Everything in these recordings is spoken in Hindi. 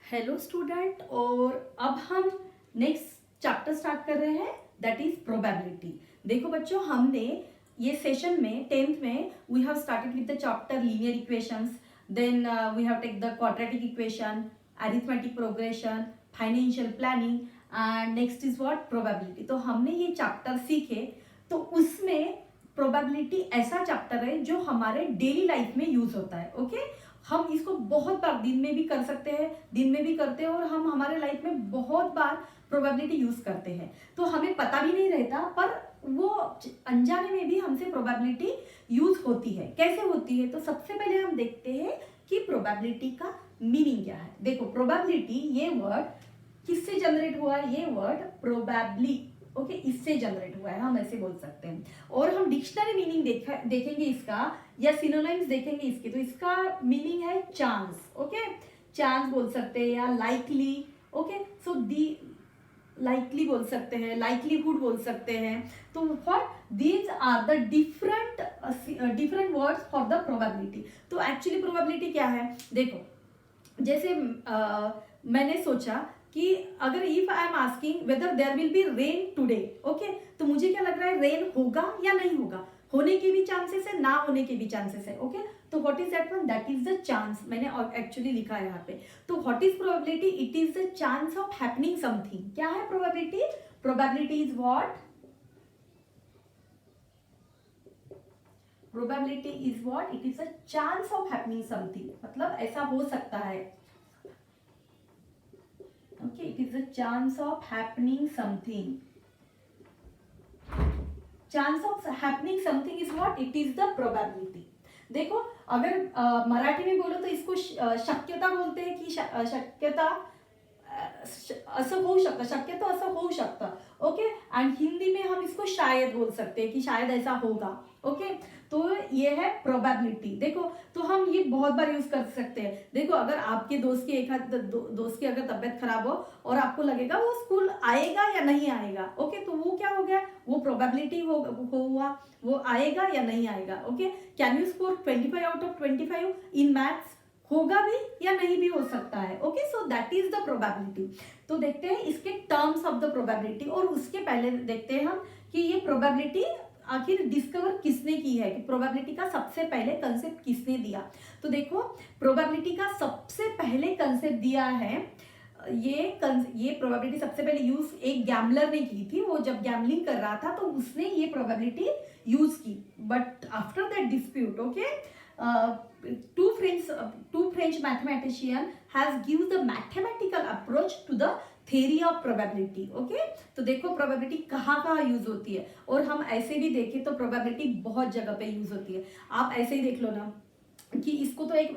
हेलो स्टूडेंट, और अब हम नेक्स्ट चैप्टर स्टार्ट कर रहे हैं, दैट इज प्रोबेबिलिटी। देखो बच्चों, हमने ये सेशन में 10th में we have started with the chapter linear equations, then we have take the quadratic equation, arithmetic progression, financial planning and next is what, probability. तो हमने ये चैप्टर सीखे, तो उसमें प्रोबेबिलिटी ऐसा चैप्टर है जो हमारे डेली लाइफ में यूज होता है। ओके हम इसको बहुत बार दिन में भी कर सकते हैं, दिन में भी करते हैं, और हम हमारे लाइफ में बहुत बार प्रोबेबिलिटी यूज करते हैं। तो हमें पता भी नहीं रहता, पर वो अनजाने में भी हमसे प्रोबेबिलिटी यूज होती है। कैसे होती है? तो सबसे पहले हम देखते हैं कि प्रोबेबिलिटी का मीनिंग क्या है। देखो, प्रोबेबिलिटी ये वर्ड किससे जनरेट हुआ है? ये वर्ड प्रोबेबली, ओके, इससे जनरेट हुआ है, हम ऐसे बोल सकते हैं। और हम डिक्शनरी मीनिंग देखेंगे इसका, या सिनोनिम्स देखेंगे इसके। तो इसका मीनिंग है चांस, ओके, चांस बोल सकते हैं, या likely, okay, so the likely बोल सकते हैं, लाइकलीहुड बोल सकते हैं। तो what these are the different words for the probability. तो एक्चुअली प्रोबेबिलिटी क्या है? देखो, जैसे मैंने सोचा कि अगर if I am asking whether there will be rain today, okay, तो मुझे क्या लग रहा है, रेन होगा या नहीं होगा? होने के भी चांसेस है, ना होने के भी चांसेस है, ओके। तो what is that one? That is the chance. मैंने एक्चुअली लिखा है यहाँ पे। तो what is probability? It is the chance of happening something. क्या है probability? Probability is what? Probability is what? It is a chance of happening something, मतलब ऐसा हो सकता है, okay, it is the chance of happening something. Chance of happening something is what? It is the probability. देखो, अगर मराठी में बोलो तो इसको शक्यता बोलते हैं कि शक्यता असं होऊ शकतं, शक्यतो असं होऊ शकतं, ओके। एंड हिंदी में हम इसको शायद बोल सकते हैं कि शायद ऐसा होगा, ओके। तो ये है प्रोबेबिलिटी। देखो, तो हम ये बहुत बार यूज कर सकते हैं। देखो, अगर आपके दोस्त की दोस्त की अगर तबियत खराब हो और आपको लगेगा वो स्कूल आएगा या नहीं आएगा, ओके, तो वो क्या हो गया? वो प्रोबेबिलिटी हुआ, वो आएगा या नहीं आएगा, okay. Can you score 25 out of 25 in maths? होगा भी या नहीं भी हो सकता है, okay. So that is the probability. तो देखते हैं इसके टर्म्स ऑफ द प्रोबेबिलिटी, और उसके पहले देखते हैं हम कि ये प्रोबेबिलिटी आखिर डिस्कवर किसने की है, कि प्रोबेबिलिटी का सबसे पहले कंसेप्ट किसने दिया। तो देखो, प्रोबेबिलिटी का सबसे पहले कंसेप्ट दिया है, ये प्रोबेबिलिटी सबसे पहले यूज एक गैम्बलर ने की थी। वो जब गैम्बलिंग कर रहा था तो उसने ये प्रोबेबिलिटी यूज की। But after that dispute, okay, two French mathematician has given the mathematical approach to the theory of probability, okay। तो देखो प्रोबेबिलिटी कहाँ कहाँ यूज होती है, और हम ऐसे भी देखें तो प्रोबेबिलिटी बहुत जगह पे यूज होती है। आप ऐसे ही देख लो ना कि इसको तो एक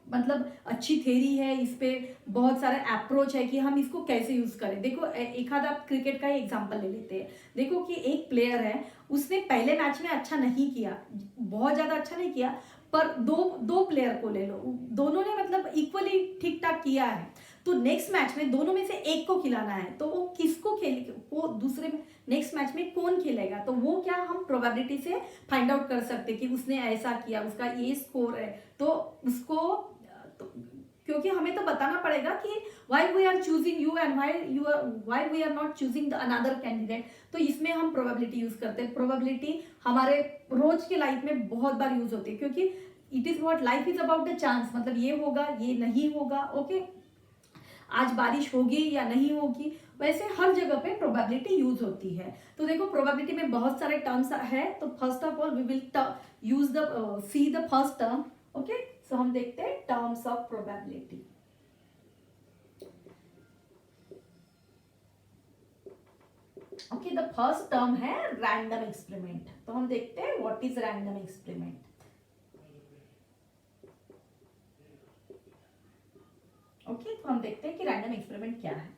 मतलब अच्छी थेरी है, इस पे बहुत सारे अप्रोच है कि हम इसको कैसे यूज करें। देखो, एक आधा एग्जांपल का ही एग्जांपल ले लेते हैं। देखो कि एक प्लेयर है, उसने पहले मैच में अच्छा नहीं किया, बहुत ज्यादा अच्छा नहीं किया, पर दो प्लेयर को ले लो, दोनों ने मतलब इक्वली ठीक ठाक किया है। तो नेक्स्ट मैच में दोनों में से एक को खिलाना है, तो वो किसको वो दूसरे में नेक्स्ट मैच में कौन खेलेगा? तो वो क्या हम प्रोबेबिलिटी से फाइंड आउट कर सकते कि उसने ऐसा किया, उसका ये स्कोर है, तो उसको क्योंकि हमें तो बताना पड़ेगा कि why we are choosing you and why we are not choosing the another candidate। तो इसमें हम प्रोबेबिलिटी यूज करते हैं। प्रोबेबिलिटी हमारे रोज के लाइफ में बहुत बार यूज होती है, क्योंकि it is what, life is about the chance, मतलब ये होगा ये नहीं होगा, ओके, आज बारिश होगी या नहीं होगी, वैसे हर जगह पे प्रोबेबिलिटी यूज होती है। तो देखो, प्रोबेबिलिटी में बहुत सारे टर्म्स है। तो first of all we will use the see the first term, okay. So हम देखते हैं terms of probability. Okay, the first term है रैंडम एक्सपेरिमेंट। तो हम देखते हैं what is random experiment. Okay, तो हम देखते हैं कि रैंडम एक्सपेरिमेंट क्या है।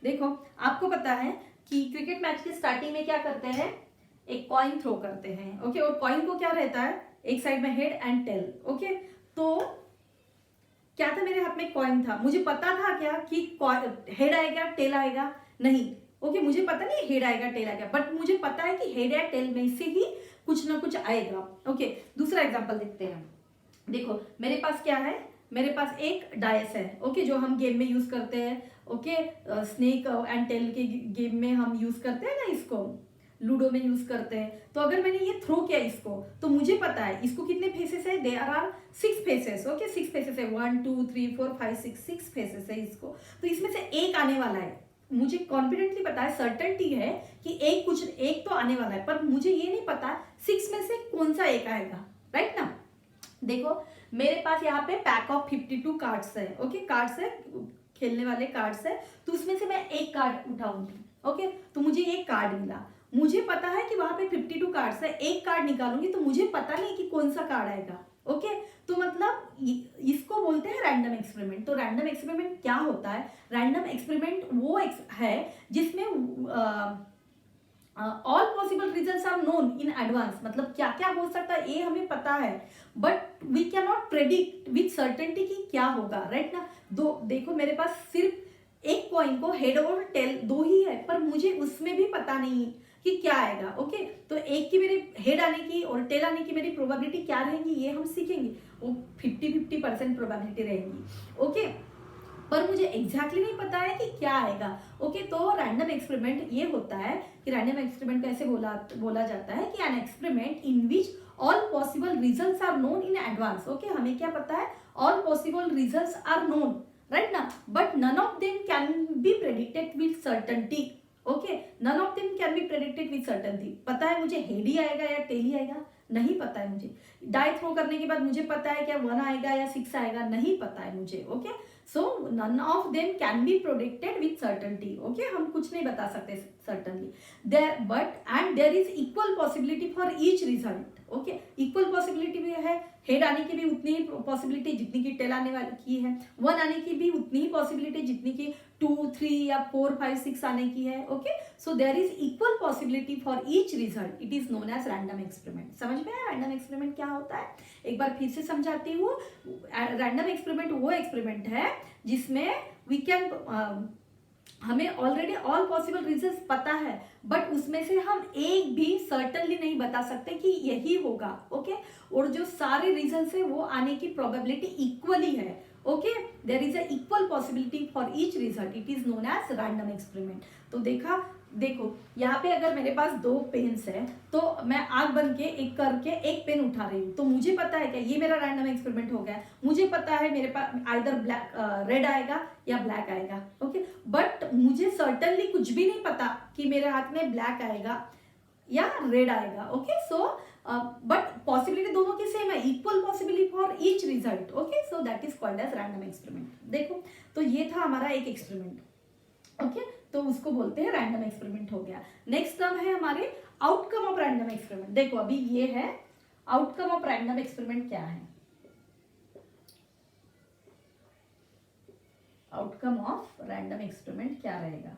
देखो, आपको पता है कि क्रिकेट मैच के स्टार्टिंग में क्या करते हैं, एक कॉइन थ्रो करते हैं, ओके। और कॉइन को क्या रहता है, एक साइड में हेड एंड टेल, ओके। तो क्या था, मेरे हाथ में कॉइन था, मुझे पता था क्या कि हेड आएगा टेल आएगा? नहीं, ओके, मुझे पता नहीं हेड आएगा टेल आएगा, बट मुझे पता है कि हेड या टेल में से ही कुछ ना कुछ आएगा, ओके। दूसरा एग्जांपल देखते हैं। देखो, मेरे पास क्या है, मेरे पास एक डायस है, ओके, जो हम गेम में यूज करते हैं, ओके, स्नेक एंड टेल के गेम में हम यूज करते हैं ना, इसको लूडो में यूज करते हैं। तो अगर मैंने ये थ्रो किया इसको, तो मुझे पता है इसको कितने फेसेस है, there are 6 faces, okay, 6 faces है, 1 2 3 4 5 6 फेसेस है इसको। तो इसमें से एक आने वाला है, मुझे कॉन्फिडेंटली पता है, सर्टेनिटी है कि एक तो आने वाला है, पर मुझे ये नहीं पता 6 में से कौन सा एक आएगा, राइट ना। देखो मेरे पास यहाँ पे पैक ऑफ 52 कार्ड्स है, ओके, कार्ड्स है, खेलने वाले कार्ड्स है, तो उसमें से मैं एक कार्ड उठाऊंगी, ओके, तो मुझे एक कार्ड मिला, मुझे पता है कि वहां पे 52 कार्ड्स है, एक कार्ड निकालूंगी तो मुझे पता नहीं कि कौन सा कार्ड आएगा, ओके। तो मतलब इसको बोलते हैं रैंडम एक्सपेरिमेंट। तो रैंडम एक्सपेरिमेंट क्या होता है, रैंडम एक्सपेरिमेंट वो है जिसमें all possible results are known in advance, मतलब क्या क्या हो सकता है ये हमें पता है, but we can not predict with certainty कि क्या होगा, राइट ना। देखो मेरे पास सिर्फ एक कॉइन को हेड और टेल दो ही है, पर मुझे उसमें भी पता नहीं कि क्या आएगा, ओके। तो एक की मेरे हेड आने की और टेल आने की मेरी प्रोबेबिलिटी क्या रहेंगी, ये हम सीखेंगे, वो 50-50% प्रोबेबिलिटी रहेंगी, ओके। पर मुझे एग्जैक्टली नहीं पता है कि क्या आएगा, ओके। तो रैंडम एक्सपेरिमेंट ये होता है कि रैंडम एक्सपेरिमेंट कैसे बोला जाता है कि an experiment in which all possible results are known in advance, okay. हमें क्या पता है, all possible results are known, right ना, but none of them can be predicted with certainty, okay, none of them can be predicted with certainty. पता है मुझे हेड ही आएगा या टेल ही आएगा, नहीं पता है मुझे। डाई थ्रो करने के बाद मुझे पता है क्या 1 आएगा या 6 आएगा, नहीं पता है मुझे, okay. So none of them can be predicted with certainty, okay, हम कुछ नहीं बता सकते certainly, there but and there is equal possibility for each result, okay. Equal possibility भी है, हेड आने की भी उतनी ही पॉसिबिलिटी जितनी की टेल आने वाली की है, 1 आने की भी उतनी ही पॉसिबिलिटी जितनी की 2 3 या 4 5 6 आने की है, okay. So there is equal possibility for each result, it is known as random experiment. समझ में आया रैंडम एक्सपेरिमेंट क्या होता है, एक बार फिर से समझाती हूँ। रैंडम एक्सपेरिमेंट वो एक्सपेरिमेंट है जिसमें वी कैन हमें ऑलरेडी ऑल पॉसिबल रीजंस पता है, बट उसमें से हम एक भी सर्टनली नहीं बता सकते कि यही होगा, ओके। और जो सारे रीजंस है वो आने की प्रोबेबिलिटी इक्वली है, okay, there is a equal possibility for each result, it is known as random experiment. तो देखो यहाँ पे अगर मेरे पास 2 पेन्स है, तो मैं आग बन के एक करके एक पेन उठा रही हूँ, तो मुझे पता है क्या ये मेरा रैंडम एक्सपेरिमेंट हो गया, मुझे पता है मेरे पास आइदर ब्लैक रेड आएगा या ब्लैक आएगा, ओके। बट मुझे सर्टनली कुछ भी नहीं पता कि मेरे हाथ में ब्लैक आएगा या रेड आएगा, ओके। सो बट पॉसिबिलिटी दोनों की सेम है, equal possibility for each result, okay. So that is called as random experiment. देखो तो ये था हमारा एक एक्सपेरिमेंट, ओके, तो उसको बोलते हैं रैंडम एक्सपेरिमेंट हो गया। नेक्स्ट टर्म है हमारे आउटकम ऑफ रैंडम एक्सपेरिमेंट। देखो अभी ये है आउटकम ऑफ रैंडम एक्सपेरिमेंट क्या है, आउटकम ऑफ रैंडम एक्सपेरिमेंट क्या रहेगा,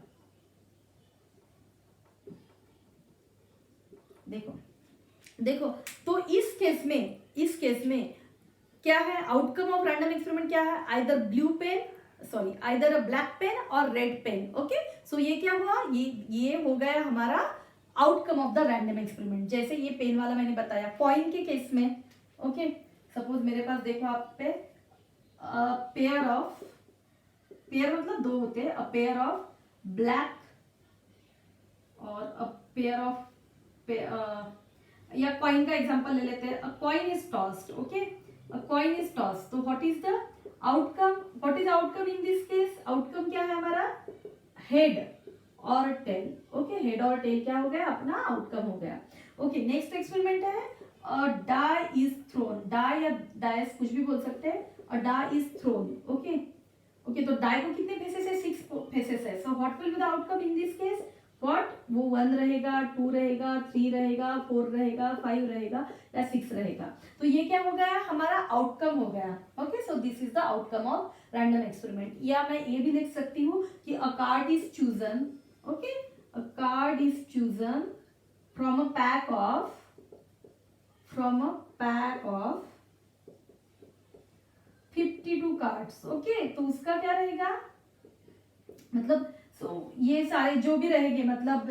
देखो तो इस केस में क्या है, आउटकम ऑफ रैंडम एक्सपेरिमेंट क्या है, आइदर अ ब्लैक पेन और रेड पेन, ओके। सो ये क्या हुआ, ये हो गया हमारा outcome of the random experiment. जैसे ये पेन वाला मैंने बताया, कॉइन के केस में, ओके, सपोज मेरे पास देखो आप पे पेयर मतलब 2 होते हैं, अ पेयर ऑफ ब्लैक और अ पेयर ऑफ या कॉइन का एग्जांपल ले लेते हैं, a coin is tossed, okay, a coin is tossed. तो what is the outcome in this case, outcome क्या है हमारा, हेड और टेल, ओके, हेड और टेल क्या हो गया, अपना आउटकम हो गया, ओके। नेक्स्ट एक्सपेरिमेंट है डाई इज थ्रोन, डाई या डाइस कुछ भी बोल सकते हैं, a die is thrown, okay, तो डाई को कितने फेसेस है, 6 फेसेस है। So what will be the outcome in this case, what, वो 1 रहेगा, 2 रहेगा, 3 रहेगा, 4 रहेगा, 5 रहेगा या 6 रहेगा। तो ये क्या हो गया, हमारा आउटकम हो गया, okay. So this is the outcome of random experiment. या मैं ये भी लिख सकती हूँ कि अ card is chosen, okay, a card is chosen from a pack of 52 cards, okay. तो उसका क्या रहेगा, मतलब ये सारे जो भी रहेंगे, मतलब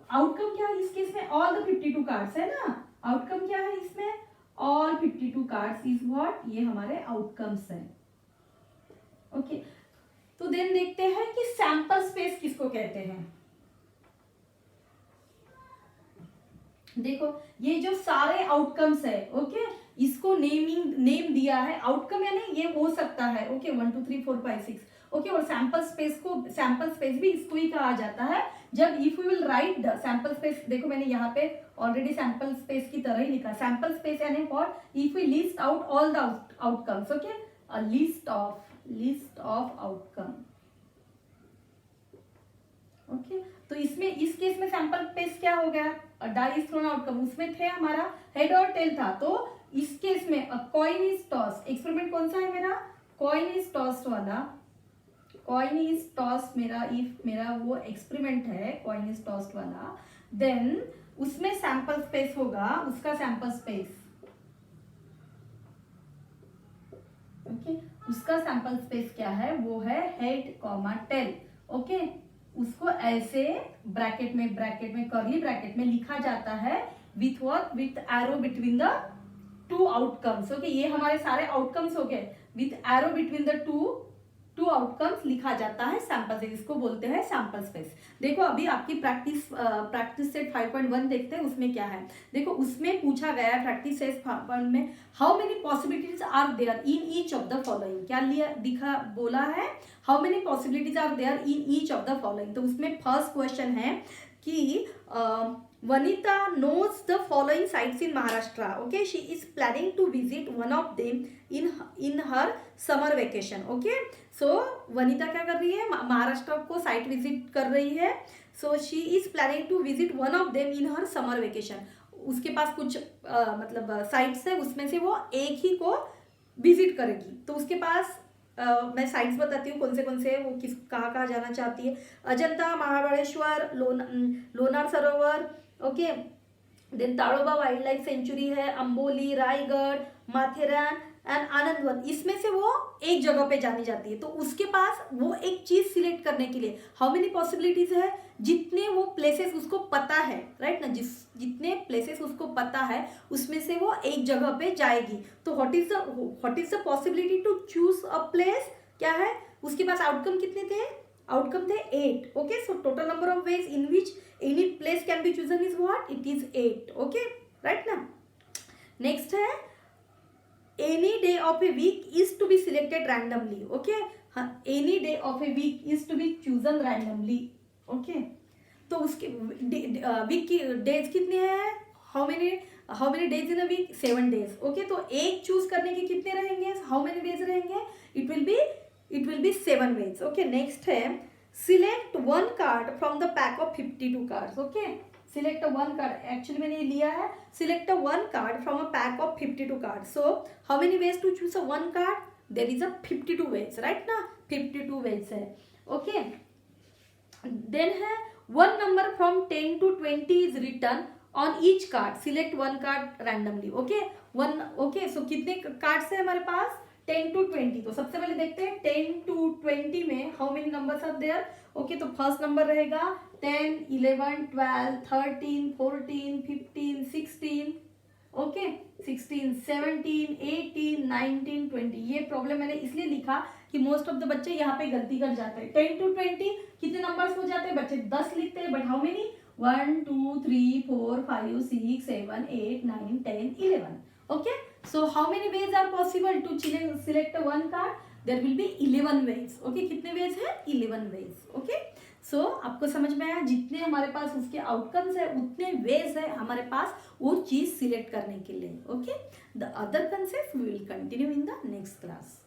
आउटकम क्या है इस केस में, ऑल द 52 कार्ड्स है ना, आउटकम क्या है इसमें, ऑल 52 कार्ड्स इज व्हाट, ये हमारे आउटकम्स है, ओके, तो देन देखते हैं कि सैंपल स्पेस किसको कहते हैं। देखो ये जो सारे आउटकम्स है, ओके, इसको नेम दिया है। आउटकम यानी ये हो सकता है, ओके, 1 2 3 4 5 6, ओके, और सैंपल स्पेस भी इसको ही कहा जाता है। जब if you will write the sample space, देखो मैंने यहाँ पे ऑलरेडी सैंपल स्पेस की तरह ही लिखा। सैंपल स्पेस यानी for if we list out all the outcomes, okay, a list of outcome, okay. तो इसमें इस केस में सैंपल स्पेस क्या हो गया, डाई इज थ्रोन आउटकम, उसमें थे हमारा हेड और टेल था। तो इस केस में कॉइन इज टॉस, एक्सपेरिमेंट कौन सा है मेरा, कॉइन इज टॉस वाला, कॉइन इज टॉस मेरा, इफ मेरा वो एक्सपेरिमेंट है कॉइन इज टॉस वाला, देन उसमें सैंपल स्पेस होगा, उसका सैंपल स्पेस, ओके, उसका सैंपल स्पेस क्या है, वो है हेड कॉमा टेल, ओके। उसको ऐसे ब्रैकेट में कर्ली ब्रैकेट में लिखा जाता है with what, with arrow between the two outcomes, okay. ये हमारे सारे आउटकम्स हो गए, with arrow between the two outcomes लिखा जाता है सैंपल स्पेस, इसको बोलते हैं सैंपल स्पेस। देखो अभी आपकी प्रैक्टिस सेट 5.1 देखते हैं, उसमें क्या है। देखो उसमें पूछा गया है प्रैक्टिस सेट 5.1 में, how many possibilities are there in each of the following, क्या लिया बोला है, how many possibilities are there in each of the following. तो उसमें फर्स्ट क्वेश्चन है कि Vanita knows the following sites in Maharashtra. Okay, she is planning to visit one of them in her summer vacation. Okay, so Vanita क्या कर रही है, महाराष्ट्र को साइट विजिट कर रही है। So she is planning to visit one of them in her summer vacation. उसके पास कुछ मतलब साइट्स है, उसमें से वो एक ही को विजिट करेगी। तो उसके पास मैं साइट्स बताती हूँ कौन से वो किस कहाँ जाना चाहती है। Ajanta, Mahabaleshwar, Lonar Sarovar, okay, then Tadoba wild life sanctuary है, अंबोली, रायगढ़, माथेरान एंड आनंदवन। इसमें से वो एक जगह पे जानी जाती है। तो उसके पास वो एक चीज सिलेक्ट करने के लिए हाउ मेनी पॉसिबिलिटीज है, जितने वो प्लेसेस उसको पता है, राइट ना, जितने प्लेसेस उसको पता है उसमें से वो एक जगह पे जाएगी। तो what is the possibility to choose a place, क्या है, उसके पास आउटकम कितने थे, आउटकम थे 8, okay. So total number of ways in which any place can be chosen is what, it is 8, okay, right ना। नेक्स्ट है any day of a week is to be selected randomly, okay, any day of a week is to be chosen randomly, okay। तो उसके वीक की डेज कितने हैं, how many days in a week, 7 days, okay. तो एक चूज करने के कितने रहेंगे, हाउ मेनी वेज रहेंगे, it will be 7 ways, okay. Next है select one card from the pack of 52 cards, okay. Select one card, actually मैंने ये लिया है, select one card from a pack of 52 card. So how many ways to choose a one card, there is a 52 ways, right ना, 52 वेज है, ओके। देन है one number from 10 to 20 is return on each card, select one card randomly, okay. Okay, so कितने कार्ड्स है हमारे पास, 10 to 20। तो सबसे पहले देखते हैं 10 to 20 में how many numbers are there, okay. तो फर्स्ट नंबर रहेगा 10, 11, 12, 13, 14, 15, 16, ओके, 16, 17, 18, 19, 20। ये प्रॉब्लम मैंने इसलिए लिखा कि मोस्ट ऑफ द बच्चे यहाँ पे गलती कर जाते हैं। 10 to 20 कितने नंबर्स हो जाते हैं बच्चे, 10 लिखते हैं, but how many, 1 2 3 4 5 6 7 8 9 10 11, okay। So how many ways are possible to select one card, there will be 11 ways, okay। कितने ways है, 11 ways, okay। So आपको समझ में आया, जितने हमारे पास उसके आउटकम्स है उतने ways है हमारे पास वो चीज सिलेक्ट करने के लिए, okay। The other concepts we will continue in the next class।